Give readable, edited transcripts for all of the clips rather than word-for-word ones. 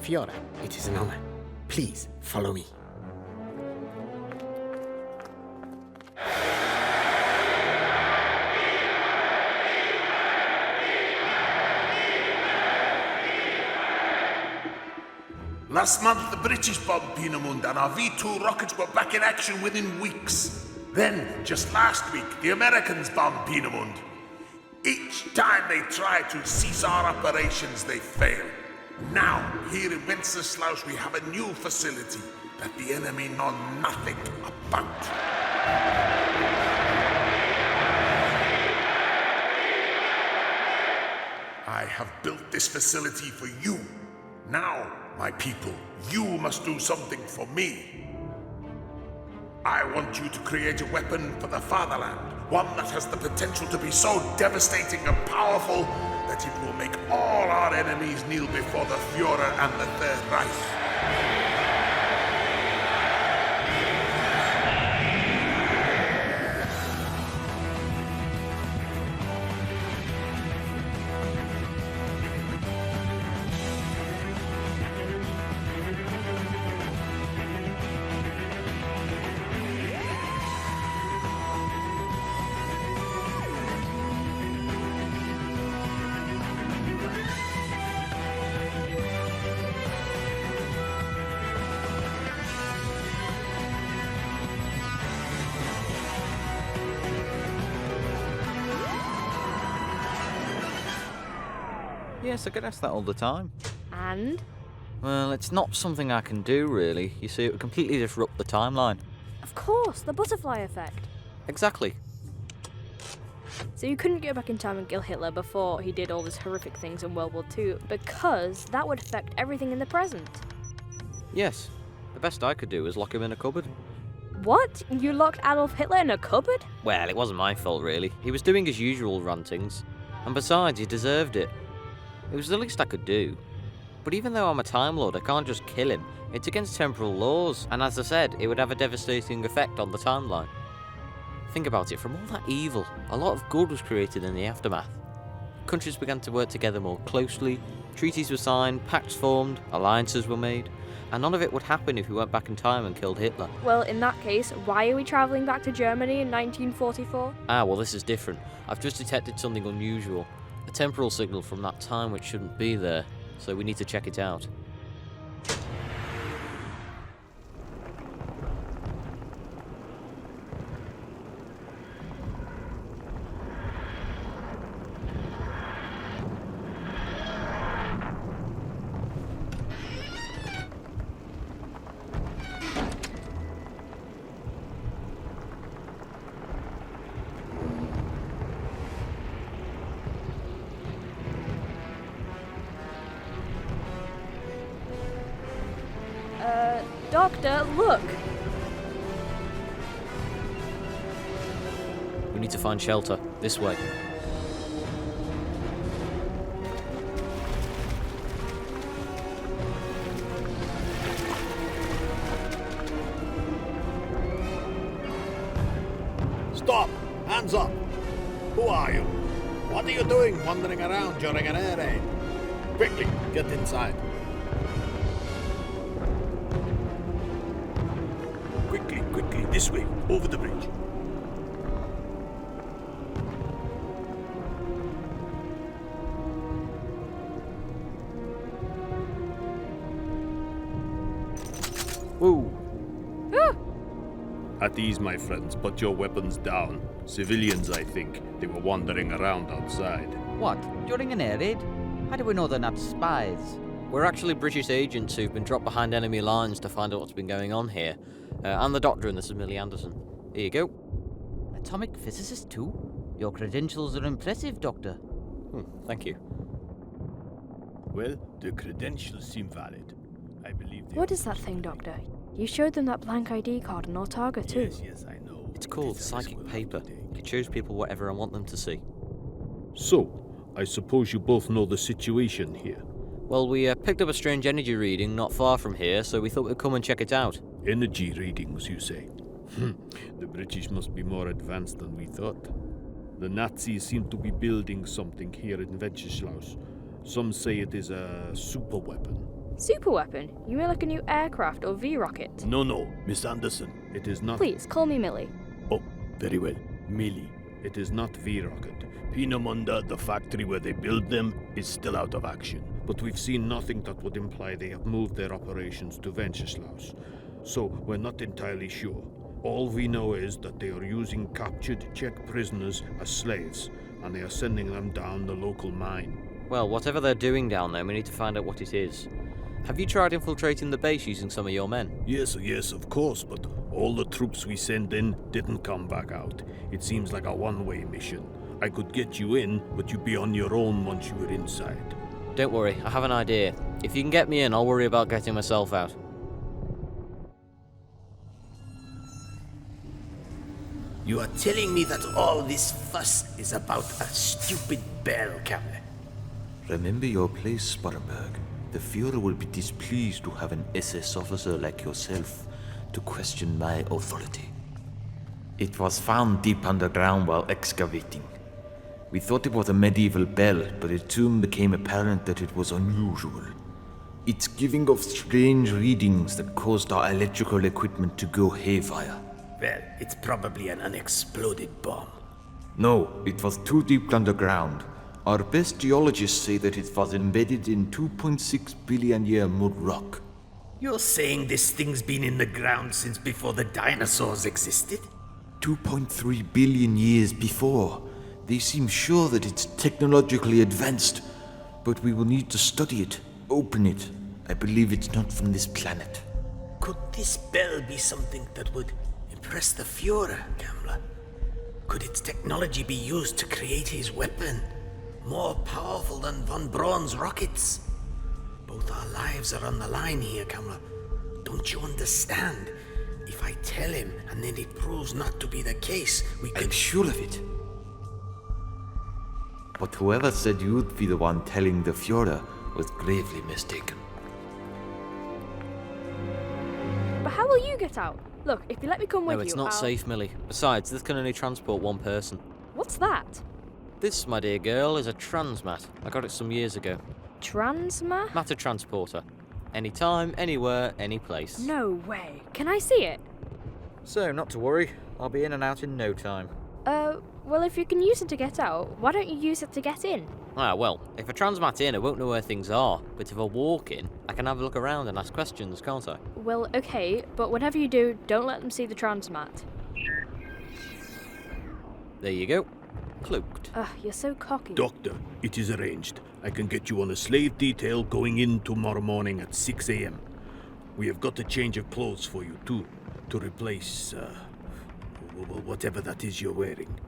Führer, it is an honor. Please, follow me. Last month, the British bombed Peenemund and our V-2 rockets were back in action within weeks. Then, just last week, the Americans bombed Peenemund. Each time they try to cease our operations, they fail. Now, here in Wenceslas, we have a new facility that the enemy know nothing about. I have built this facility for you. Now, my people, you must do something for me. I want you to create a weapon for the fatherland, one that has the potential to be so devastating and powerful that it will make all our enemies kneel before the Führer and the Third Reich. Yes, I get asked that all the time. And? Well, it's not something I can do, really. You see, it would completely disrupt the timeline. Of course, the butterfly effect. Exactly. So you couldn't go back in time and kill Hitler before he did all these horrific things in World War II, because that would affect everything in the present. Yes. The best I could do was lock him in a cupboard. What? You locked Adolf Hitler in a cupboard? Well, it wasn't my fault, really. He was doing his usual rantings. And besides, he deserved it. It was the least I could do. But even though I'm a Time Lord, I can't just kill him. It's against temporal laws, and as I said, it would have a devastating effect on the timeline. Think about it, from all that evil, a lot of good was created in the aftermath. Countries began to work together more closely, treaties were signed, pacts formed, alliances were made, and none of it would happen if we went back in time and killed Hitler. Well, in that case, why are we travelling back to Germany in 1944? Well, this is different. I've just detected something unusual. A temporal signal from that time which shouldn't be there, so we need to check it out. Doctor, look! We need to find shelter. This way. Stop! Hands up! Who are you? What are you doing wandering around during an air raid? Quickly, get inside. Quickly, this way, over the bridge. Whoa! At ease, my friends, put your weapons down. Civilians, I think. They were wandering around outside. What? During an air raid? How do we know they're not spies? We're actually British agents who've been dropped behind enemy lines to find out what's been going on here. I'm the doctor and this is Millie Anderson. Here you go. Atomic physicist too? Your credentials are impressive, Doctor. Thank you. Well, the credentials seem valid. I believe they... What is that thing, Doctor? You showed them that blank ID card on Ortaga too. Yes, I know. It's called psychic paper. It shows people whatever I want them to see. So, I suppose you both know the situation here. Well, we picked up a strange energy reading not far from here, so we thought we'd come and check it out. Energy readings, you say? The British must be more advanced than we thought. The Nazis seem to be building something here in Wenceslas. Some say it is a super weapon. Super weapon? You mean like a new aircraft or V-rocket? No, Miss Anderson. It is not. Please, call me Millie. Oh, very well. Millie. It is not V-rocket. Peenemunda, the factory where they build them, is still out of action. But we've seen nothing that would imply they have moved their operations to Wenceslaus. So we're not entirely sure. All we know is that they are using captured Czech prisoners as slaves, and they are sending them down the local mine. Well, whatever they're doing down there, we need to find out what it is. Have you tried infiltrating the base using some of your men? Yes, of course, but all the troops we sent in didn't come back out. It seems like a one-way mission. I could get you in, but you'd be on your own once you were inside. Don't worry, I have an idea. If you can get me in, I'll worry about getting myself out. You are telling me that all this fuss is about a stupid bell, Camler? Remember your place, Sparrenberg. The Führer will be displeased to have an SS officer like yourself to question my authority. It was found deep underground while excavating. We thought it was a medieval bell, but it soon became apparent that it was unusual. It's giving off strange readings that caused our electrical equipment to go haywire. Well, it's probably an unexploded bomb. No, it was too deep underground. Our best geologists say that it was embedded in 2.6 billion year mud rock. You're saying this thing's been in the ground since before the dinosaurs existed? 2.3 billion years before. They seem sure that it's technologically advanced, but we will need to study it, open it. I believe it's not from this planet. Could this bell be something that would impress the Führer, Gambler? Could its technology be used to create his weapon? More powerful than von Braun's rockets? Both our lives are on the line here, Gambler. Don't you understand? If I tell him and then it proves not to be the case, we could... I'm sure of it. But whoever said you'd be the one telling the Führer was gravely mistaken. But how will you get out? Look, if you let me come with No, you, it's not I'll... safe, Millie. Besides, this can only transport one person. What's that? This, my dear girl, is a transmat. I got it some years ago. Transma? Matter transporter. Anytime, anywhere, any place. No way. Can I see it? So, not to worry. I'll be in and out in no time. Well, if you can use it to get out, why don't you use it to get in? Ah, well, if I transmat in, I won't know where things are. But if I walk in, I can have a look around and ask questions, can't I? Well, okay, but whatever you do, don't let them see the transmat. There you go. Cloaked. Ugh, you're so cocky. Doctor, it is arranged. I can get you on a slave detail going in tomorrow morning at 6 a.m. We have got a change of clothes for you, too, to replace, whatever that is you're wearing.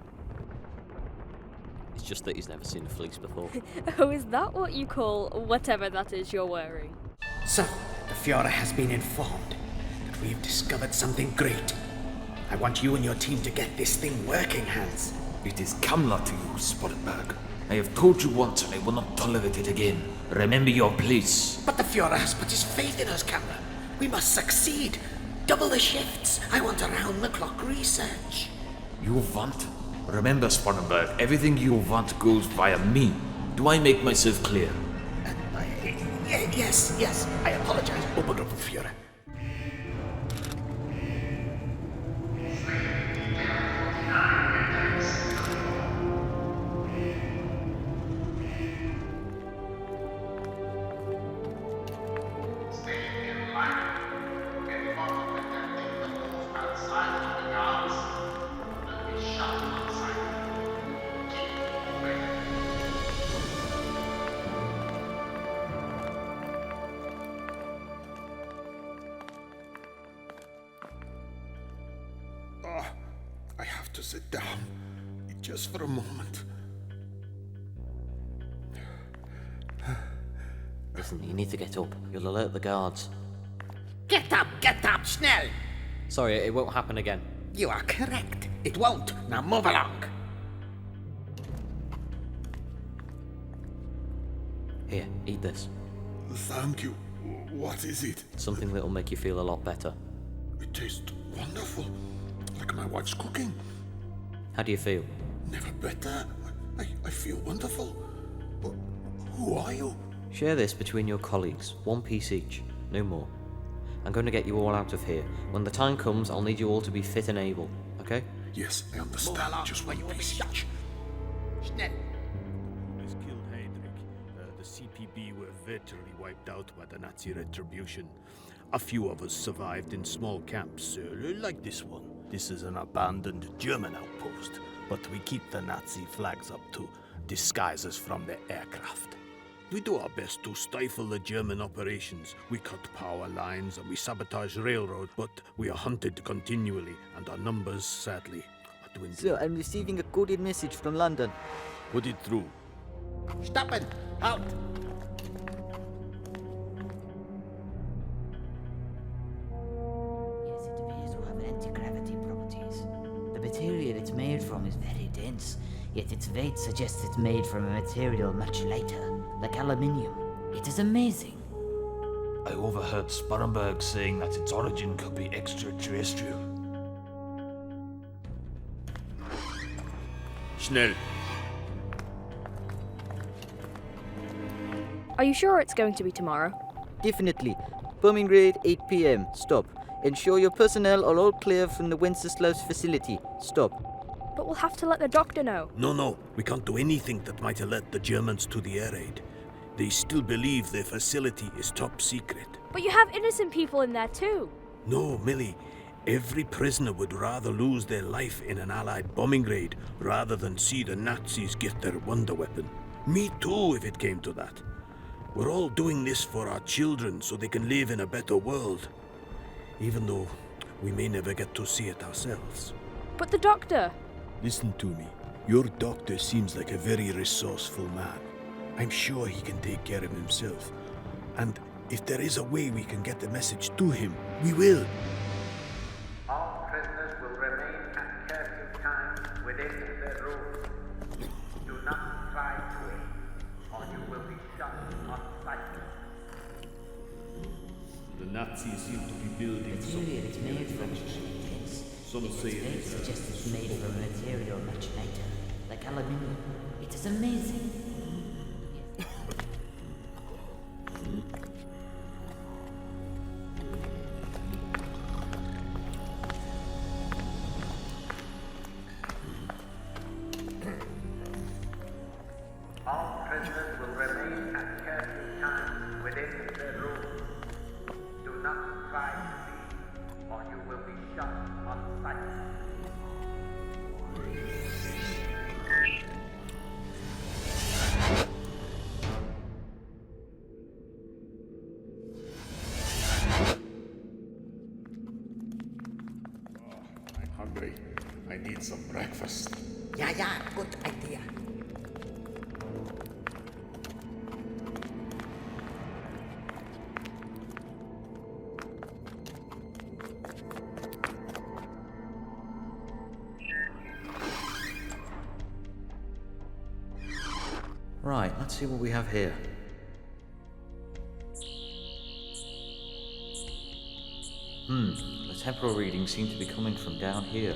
It's just that he's never seen a fleece before. Oh, is that what you call whatever that is you're wearing? So, the Führer has been informed that we've discovered something great. I want you and your team to get this thing working, Hans. It is Kamla to you, Sparrenberg. I have told you once and I will not tolerate it again. Remember your place. But the Führer has put his faith in us, Kamla. We must succeed. Double the shifts. I want around-the-clock research. You want? Remember, Sparrenberg, everything you want goes via me. Do I make myself clear? Yes. I apologize, Obergruppenführer. I have to sit down, just for a moment. Listen, you need to get up. You'll alert the guards. Get up, schnell! Sorry, it won't happen again. You are correct. It won't. Now move along. Here, eat this. Thank you. What is it? Something that'll make you feel a lot better. It tastes wonderful. Like my wife's cooking. How do you feel? Never better. I feel wonderful. But who are you? Share this between your colleagues, 1 piece each, no more. I'm going to get you all out of here. When the time comes, I'll need you all to be fit and able, okay? Yes, I understand. Just 1 piece each. Has killed Heydrich. The CPB were virtually wiped out by the Nazi retribution. A few of us survived in small camps, like this one. This is an abandoned German outpost, but we keep the Nazi flags up to disguise us from their aircraft. We do our best to stifle the German operations. We cut power lines and we sabotage railroad, but we are hunted continually, and our numbers, sadly, are dwindling. Sir, I'm receiving a coded message from London. Put it through. Stoppen! Halt! Yes, it appears to have anti-gravity properties. The material it's made from is very dense, yet its weight suggests it's made from a material much lighter, like aluminium. It is amazing. I overheard Sparrenberg saying that its origin could be extraterrestrial. Schnell. Are you sure it's going to be tomorrow? Definitely. Bombing raid 8 p.m. Stop. Ensure your personnel are all clear from the Wenceslas facility. Stop. But we'll have to let the doctor know. No, we can't do anything that might alert the Germans to the air raid. They still believe their facility is top secret. But you have innocent people in there too. No, Millie. Every prisoner would rather lose their life in an Allied bombing raid rather than see the Nazis get their wonder weapon. Me too, if it came to that. We're all doing this for our children so they can live in a better world. Even though we may never get to see it ourselves. But the doctor. Listen to me. Your doctor seems like a very resourceful man. I'm sure he can take care of himself. And if there is a way we can get the message to him, we will. All prisoners will remain at curfew time within their rooms. Do not try to leave, or you will be shot on sight. The Nazis seem to be building Material it's made from is very dense. Some Its say it weight is suggests it's made from a material much lighter, like aluminium. It is amazing. All prisoners will remain at curfew time within their rooms. Do not try to leave, or you will be shot on sight. I'm hungry. I need some breakfast. Yeah, good idea. Right, let's see what we have here. The temporal readings seem to be coming from down here.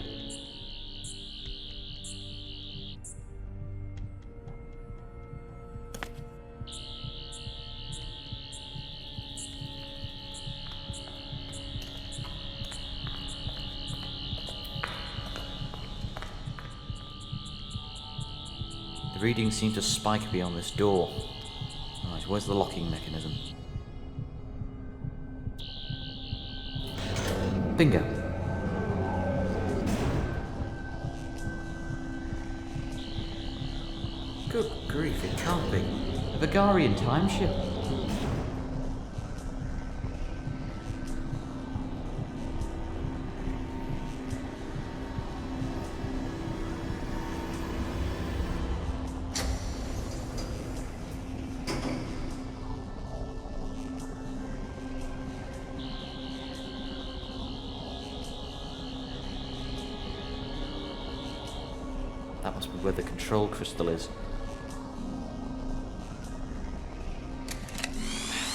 The readings seem to spike beyond this door. Right, where's the locking mechanism? Bingo. Good grief, it can't be. A Bulgarian timeship. That must be where the control crystal is.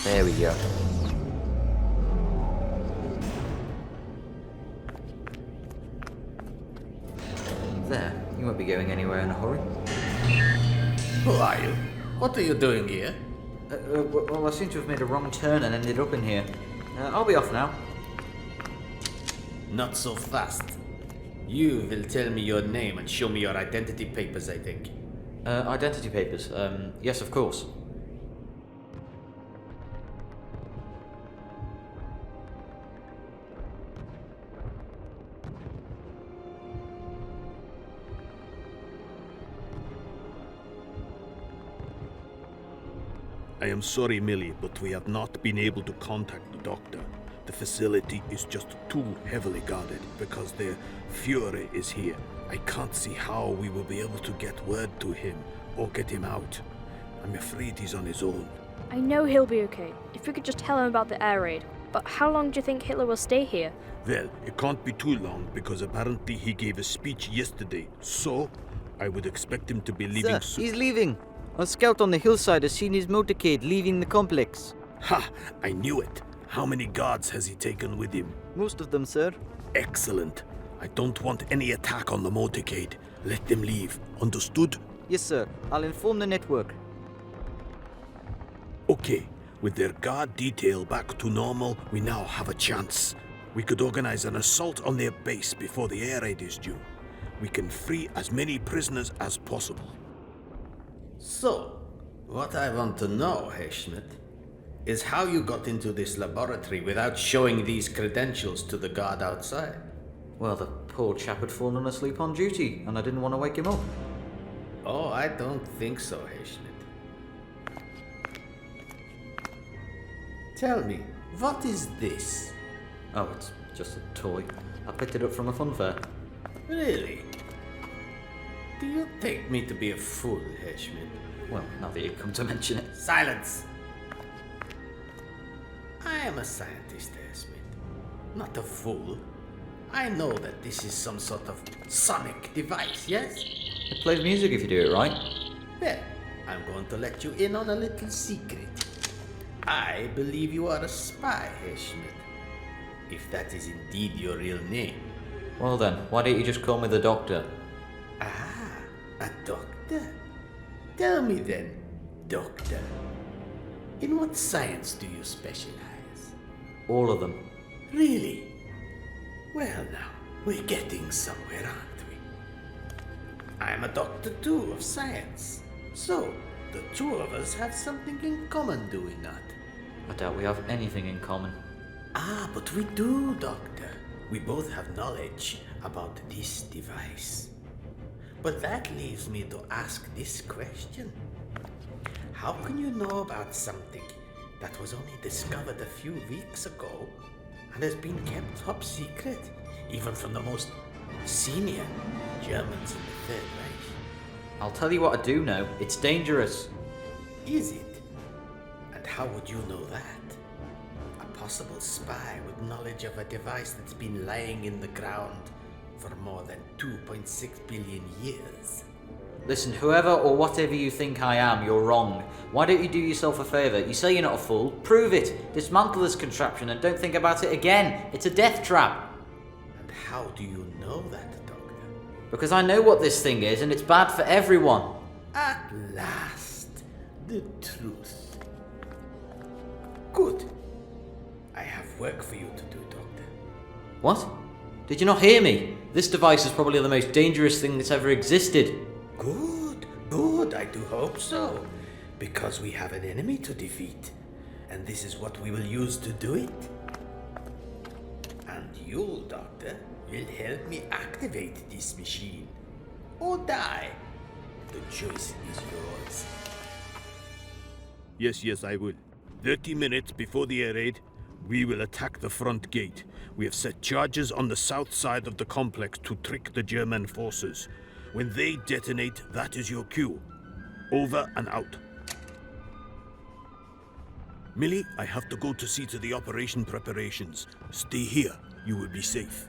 There we go. There, you won't be going anywhere in a hurry. Who are you? What are you doing here? Well, I seem to have made a wrong turn and ended up in here. I'll be off now. Not so fast. You will tell me your name and show me your identity papers, I think. Identity papers? Yes, of course. I am sorry, Millie, but we have not been able to contact the doctor. The facility is just too heavily guarded because the Fury is here. I can't see how we will be able to get word to him or get him out. I'm afraid he's on his own. I know he'll be okay, if we could just tell him about the air raid. But how long do you think Hitler will stay here? Well, it can't be too long because apparently he gave a speech yesterday. So, I would expect him to be leaving soon. He's leaving. A scout on the hillside has seen his motorcade leaving the complex. Ha! I knew it. How many guards has he taken with him? Most of them, sir. Excellent. I don't want any attack on the motorcade. Let them leave. Understood? Yes, sir. I'll inform the network. Okay. With their guard detail back to normal, we now have a chance. We could organize an assault on their base before the air raid is due. We can free as many prisoners as possible. So, what I want to know, Schmidt, is how you got into this laboratory without showing these credentials to the guard outside. Well, the poor chap had fallen asleep on duty, and I didn't want to wake him up. Oh, I don't think so, Schmidt. Tell me, what is this? Oh, it's just a toy. I picked it up from a fun fair. Really? Do you take me to be a fool, Schmidt? Well, now that you've come to mention it. Silence! I am a scientist, Schmidt, not a fool. I know that this is some sort of sonic device, yes? It plays music if you do it right. Well, I'm going to let you in on a little secret. I believe you are a spy, Schmidt. If that is indeed your real name. Well then, why don't you just call me the Doctor? Ah, a doctor? Tell me then, Doctor, in what science do you specialize? All of them. Really? Well now, we're getting somewhere, aren't we? I'm a doctor too of science. So, the two of us have something in common, do we not? I doubt we have anything in common. Ah, but we do, Doctor. We both have knowledge about this device. But that leaves me to ask this question. How can you know about something that was only discovered a few weeks ago and has been kept top secret, even from the most senior Germans in the Third Reich? I'll tell you what I do know. It's dangerous. Is it? And how would you know that? A possible spy with knowledge of a device that's been lying in the ground for more than 2.6 billion years. Listen, whoever or whatever you think I am, you're wrong. Why don't you do yourself a favour? You say you're not a fool. Prove it. Dismantle this contraption and don't think about it again. It's a death trap. And how do you know that, Doctor? Because I know what this thing is and it's bad for everyone. At last, the truth. Good. I have work for you to do, Doctor. What? Did you not hear me? This device is probably the most dangerous thing that's ever existed. Good, good, I do hope so. Because we have an enemy to defeat. And this is what we will use to do it. And you, Doctor, will help me activate this machine. Or die. The choice is yours. Yes, I will. 30 minutes before the air raid, we will attack the front gate. We have set charges on the south side of the complex to trick the German forces. When they detonate, that is your cue. Over and out. Millie, I have to go to see to the operation preparations. Stay here. You will be safe.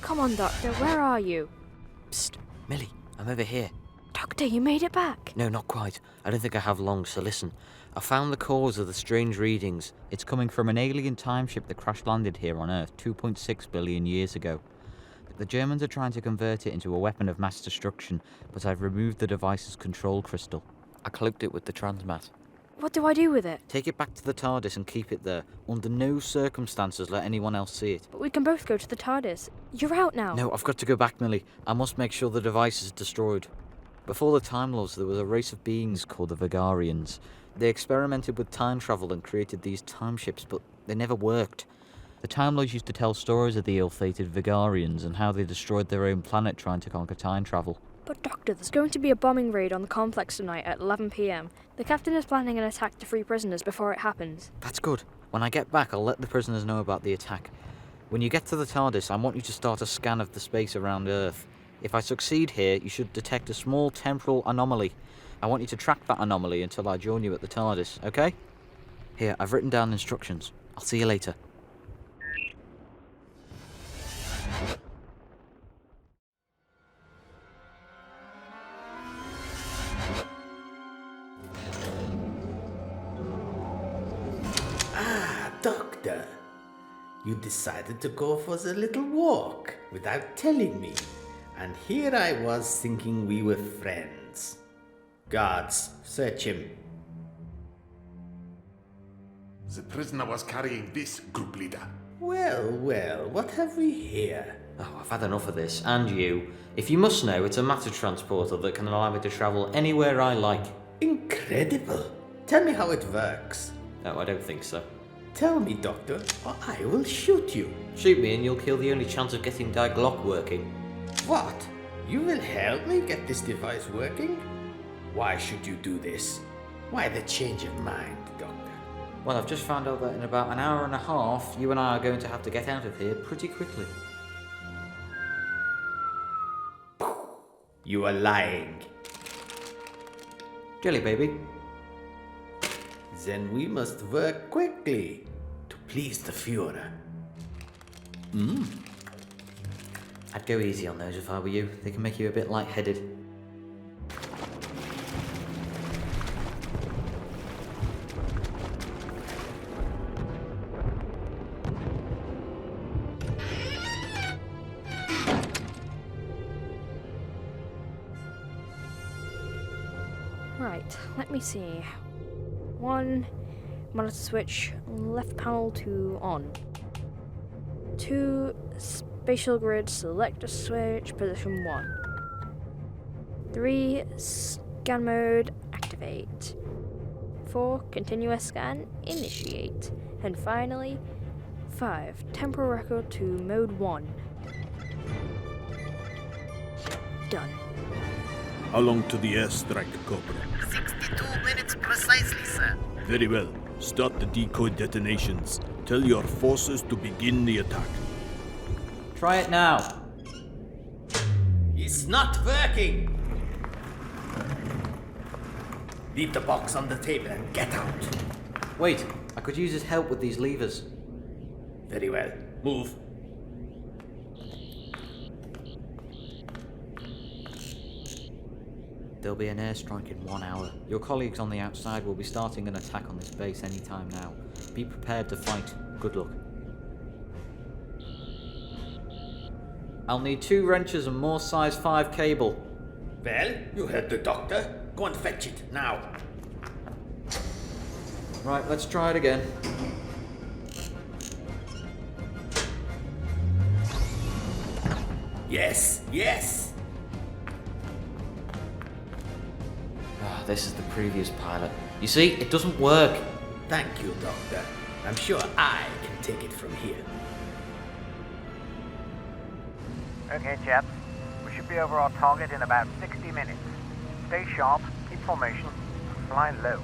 Come on, Doctor, where are you? Psst, Millie, I'm over here. Doctor, you made it back. No, not quite. I don't think I have long, so listen. I found the cause of the strange readings. It's coming from an alien timeship that crash landed here on Earth 2.6 billion years ago. The The Germans are trying to convert it into a weapon of mass destruction, but I've removed the device's control crystal. I cloaked it with the transmat. What do I do with it? Take it back to the TARDIS and keep it there. Under no circumstances let anyone else see it. But we can both go to the TARDIS. You're out now. No, I've got to go back, Millie. I must make sure the device is destroyed. Before the Time Lords, there was a race of beings called the Vigarians. They experimented with time travel and created these time ships, but they never worked. The Time Lords used to tell stories of the ill-fated Vigarians and how they destroyed their own planet trying to conquer time travel. But Doctor, there's going to be a bombing raid on the complex tonight at 11 p.m. The captain is planning an attack to free prisoners before it happens. That's good. When I get back, I'll let the prisoners know about the attack. When you get to the TARDIS, I want you to start a scan of the space around Earth. If I succeed here, you should detect a small temporal anomaly. I want you to track that anomaly until I join you at the TARDIS, okay? Here, I've written down instructions. I'll see you later. Doctor, you decided to go for the little walk without telling me. And here I was thinking we were friends. Guards, search him. The prisoner was carrying this, group leader. Well, well, what have we here? Oh, I've had enough of this, and you. If you must know, it's a matter transporter that can allow me to travel anywhere I like. Incredible. Tell me how it works. No, I don't think so. Tell me, Doctor, or I will shoot you. Shoot me and you'll kill the only chance of getting that Glocke working. What? You will help me get this device working? Why should you do this? Why the change of mind, Doctor? Well, I've just found out that in about an hour and a half, you and I are going to have to get out of here pretty quickly. You are lying. Jelly baby. Then we must work quickly to please the Führer. I'd go easy on those if I were you. They can make you a bit lightheaded. Right, let me see. 1, monitor switch, left panel to on. 2, spatial grid, selector switch, position 1. 3, scan mode, activate. 4, continuous scan, initiate. And finally, 5, temporal record to mode 1. Done. How long to the airstrike, Cobra? 62 minutes precisely, sir. Very well. Start the decoy detonations. Tell your forces to begin the attack. Try it now. It's not working. Leave the box on the table and get out. Wait, I could use his help with these levers. Very well. Move. There'll be an airstrike in 1 hour. Your colleagues on the outside will be starting an attack on this base any time now. Be prepared to fight. Good luck. I'll need 2 wrenches and more size 5 cable. Well, you heard the doctor. Go and fetch it now. Right, let's try it again. Yes, yes. This is the previous pilot. You see, it doesn't work. Thank you, Doctor. I'm sure I can take it from here. Okay, chaps. We should be over our target in about 60 minutes. Stay sharp, keep formation, fly low.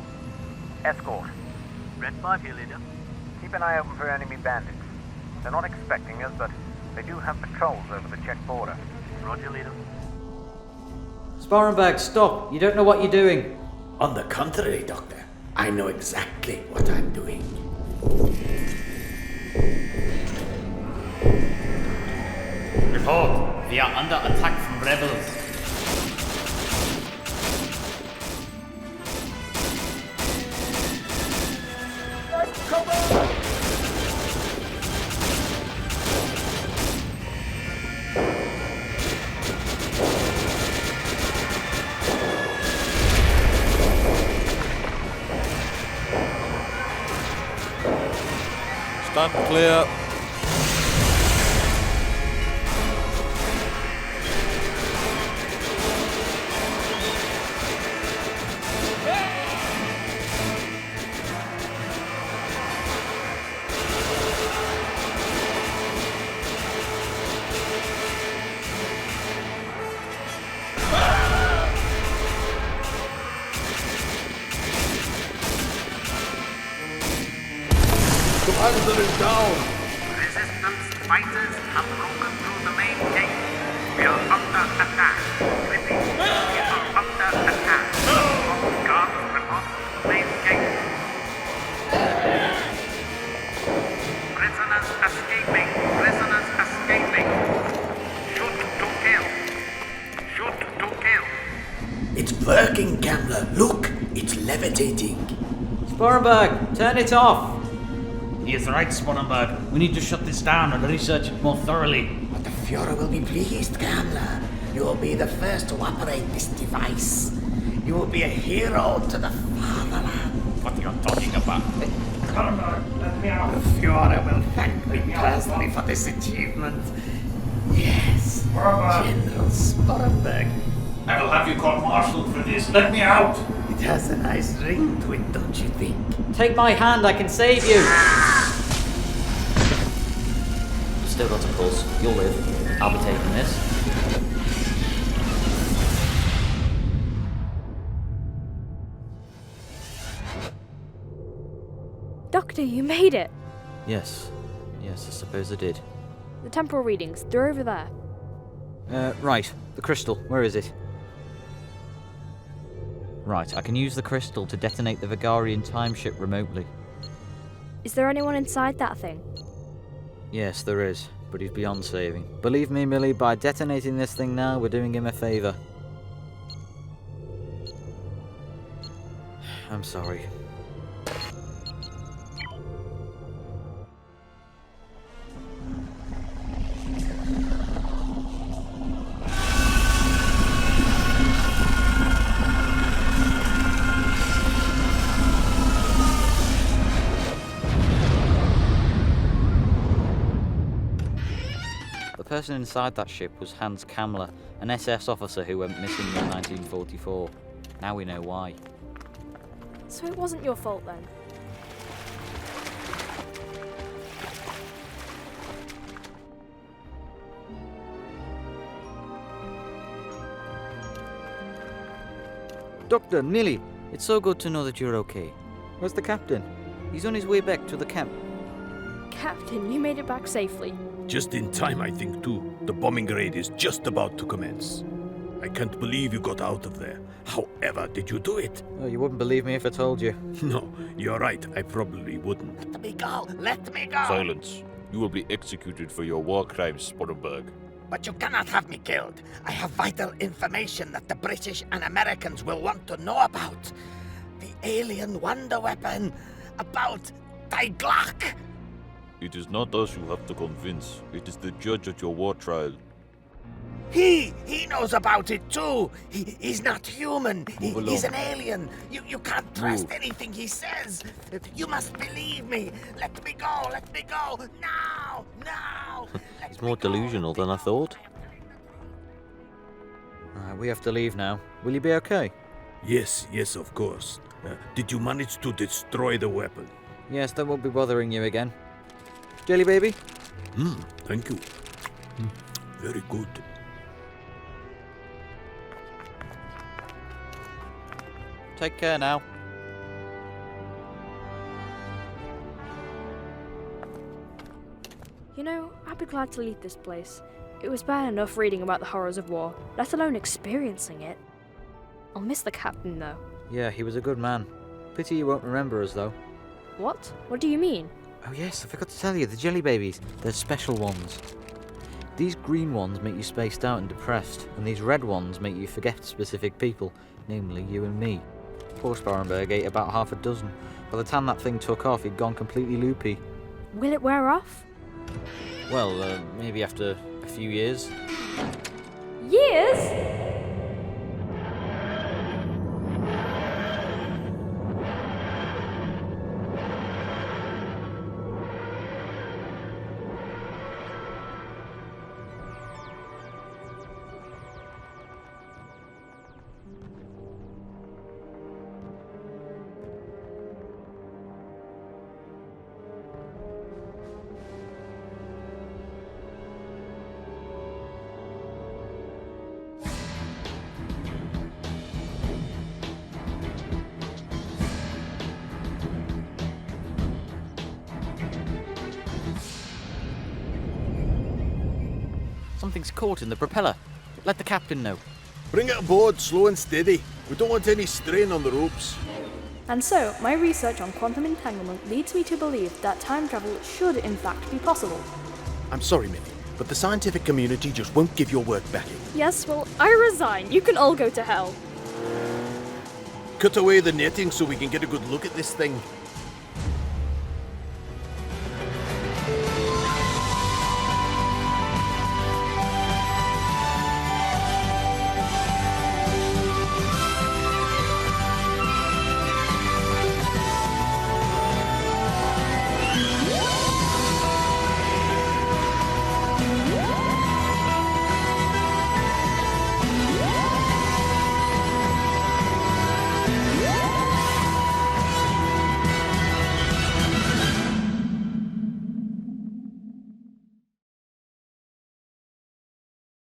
Escort. Red 5 here, leader. Keep an eye open for enemy bandits. They're not expecting us, but they do have patrols over the Czech border. Roger, leader. Sparrenbag, stop! You don't know what you're doing. On the contrary, Doctor, I know exactly what I'm doing. Report. We are under attack from rebels. Stand clear. Commander is down. Resistance fighters have broken through the main gate. We are under attack. Repeat, we are under attack. All guards report to the main gate. Prisoners escaping. Prisoners escaping. Shoot to kill. Shoot to kill. It's working, Gambler. Look, it's levitating. Sporenberg, turn it off! He is right, Sporenberg. We need to shut this down and research it more thoroughly. But the Führer will be pleased, Gambler. You will be the first to operate this device. You will be a hero to the fatherland. What are you talking about? Sporenberg, let me out. The Führer will thank me personally for this achievement. Yes, General Sporenberg. I will have you court-martialed for this. Let me out. It has a nice ring to it, don't you think? Take my hand, I can save you! You've still got a pulse. You'll live. I'll be taking this. Doctor, you made it! Yes, I suppose I did. The temporal readings, they're over there. Right. The crystal. Where is it? Right, I can use the crystal to detonate the Vigarian timeship remotely. Is there anyone inside that thing? Yes, there is, but he's beyond saving. Believe me, Millie, by detonating this thing now, we're doing him a favour. I'm sorry. The person inside that ship was Hans Kammler, an SS officer who went missing in 1944. Now we know why. So it wasn't your fault then? Doctor, Millie, it's so good to know that you're okay. Where's the captain? He's on his way back to the camp. Captain, you made it back safely. Just in time, I think, too. The bombing raid is just about to commence. I can't believe you got out of there. However did you do it? Oh, you wouldn't believe me if I told you. No, you're right. I probably wouldn't. Let me go! Let me go! Silence. You will be executed for your war crimes, Sporenberg. But you cannot have me killed. I have vital information that the British and Americans will want to know about. The alien wonder weapon. About the Glocke. It is not us you have to convince. It is the judge at your war trial. He knows about it too. He's not human. He's an alien. You can't trust anything he says. You must believe me. Let me go. Let me go. Now. Now. He's more delusional than I thought. We have to leave now. Will you be okay? Yes, of course. Did you manage to destroy the weapon? Yes, that won't be bothering you again. Jelly baby? Thank you. Very good. Take care now. You know, I'd be glad to leave this place. It was bad enough reading about the horrors of war, let alone experiencing it. I'll miss the captain, though. Yeah, he was a good man. Pity you won't remember us, though. What? What do you mean? Oh yes, I forgot to tell you, the jelly babies. They're special ones. These green ones make you spaced out and depressed, and these red ones make you forget specific people, namely you and me. Poor Sporenberg ate about half a dozen. By the time that thing took off, he'd gone completely loopy. Will it wear off? Well, maybe after a few years. Years? Something's caught in the propeller. Let the captain know. Bring it aboard, slow and steady. We don't want any strain on the ropes. And so, my research on quantum entanglement leads me to believe that time travel should in fact be possible. I'm sorry, Minnie, but the scientific community just won't give your work backing. Yes, well, I resign. You can all go to hell. Cut away the netting so we can get a good look at this thing.